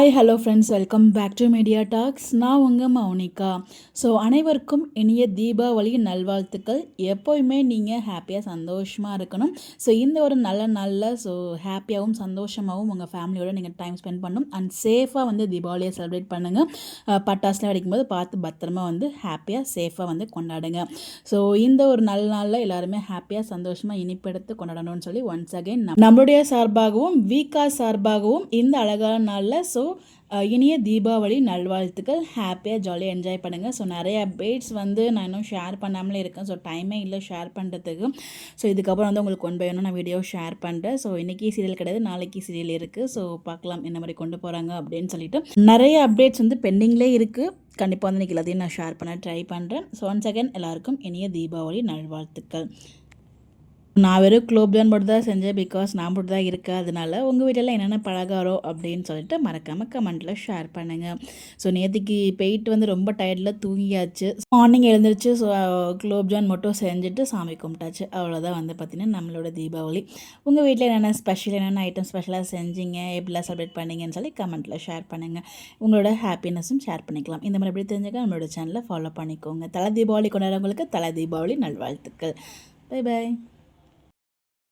Hi hello friends, welcome back to Media Talks. நான் உங்கள் Mounika. So அனைவருக்கும் இனிய தீபாவளி நல்வாழ்த்துக்கள். எப்போயுமே நீங்கள் ஹாப்பியாக சந்தோஷமாக இருக்கணும். ஸோ இந்த ஒரு நல்ல நாளில் ஹாப்பியாகவும் சந்தோஷமாகவும் உங்கள் ஃபேமிலியோட நீங்கள் டைம் ஸ்பெண்ட் பண்ணணும் அண்ட் சேஃபாக தீபாவளியை செலிப்ரேட் பண்ணுங்கள். பட்டாசுலாம் வெடிக்கும்போது பார்த்து பத்திரமா ஹாப்பியாக சேஃபாக கொண்டாடுங்க. ஸோ இந்த ஒரு நல்ல நாளில் எல்லாருமே ஹாப்பியாக சந்தோஷமாக இனிப்பெடுத்து கொண்டாடணும்னு சொல்லி ஒன்ஸ் அகைன் நம்மளுடைய சார்பாகவும் வீக்கா சார்பாகவும் இந்த அழகான நாளில் இனிய தீபாவளி நல்வாழ்த்துக்கள். ஹாப்பியாக ஜாலியாக என்ஜாய் பண்ணுங்கள். ஸோ நிறைய அப்டேட்ஸ் நான் இன்னும் ஷேர் பண்ணாமலே இருக்கேன். ஸோ டைமே இல்லை ஷேர் பண்ணுறதுக்கு. ஸோ இதுக்கப்புறம் உங்களுக்கு கொண்டு போய் நான் வீடியோ ஷேர் பண்ணுறேன். ஸோ இன்றைக்கி சீரியல் கிடையாது, நாளைக்கு சீரியல் இருக்குது. ஸோ பார்க்கலாம் என்ன மாதிரி கொண்டு போகிறாங்க அப்படின்னு சொல்லிட்டு. நிறைய அப்டேட்ஸ் பெண்டிங்லேயே இருக்குது. கண்டிப்பாக இன்றைக்கி எல்லாத்தையும் நான் ஷேர் பண்ண ட்ரை பண்ணுறேன். ஸோ ஒன்ஸ் அகேன் எல்லாருக்கும் இனிய தீபாவளி நல்வாழ்த்துக்கள். நான் வெறும் குலோப்ஜான் மட்டும் தான் செஞ்சேன், பிகாஸ் நான் மட்டும் தான் இருக்கேன். அதனால உங்கள் வீட்டிலலாம் என்னென்ன பலகாரம் அப்படின்னு சொல்லிட்டு மறக்காமல் கமெண்ட்டில் ஷேர் பண்ணுங்கள். ஸோ நேற்றுக்கு போயிட்டு ரொம்ப டயர்டில் தூங்கியாச்சு. மார்னிங் எழுந்திரிச்சு குலோப்ஜான் மட்டும் செஞ்சுட்டு சாமி கும்பிட்டாச்சு. அவ்வளோதான் பார்த்திங்கன்னா நம்மளோட தீபாவளி. உங்கள் வீட்டில் என்னென்ன ஸ்பெஷல், என்னென்ன ஐட்டம் ஸ்பெஷலாக செஞ்சீங்க, எப்படிலாம் செலிப்ரேட் பண்ணிங்கன்னு சொல்லி கமெண்ட்டில் ஷேர் பண்ணுங்கள். உங்களோட ஹாப்பினஸும் ஷேர் பண்ணிக்கலாம். இந்த மாதிரி எப்படி தெரிஞ்சுக்க நம்மளோட சேனலை ஃபாலோ பண்ணிக்கோங்க. தலை தீபாவளி கொண்டாடுறவங்களுக்கு தலை தீபாவளி நல்வாழ்த்துக்கள். Bye bye.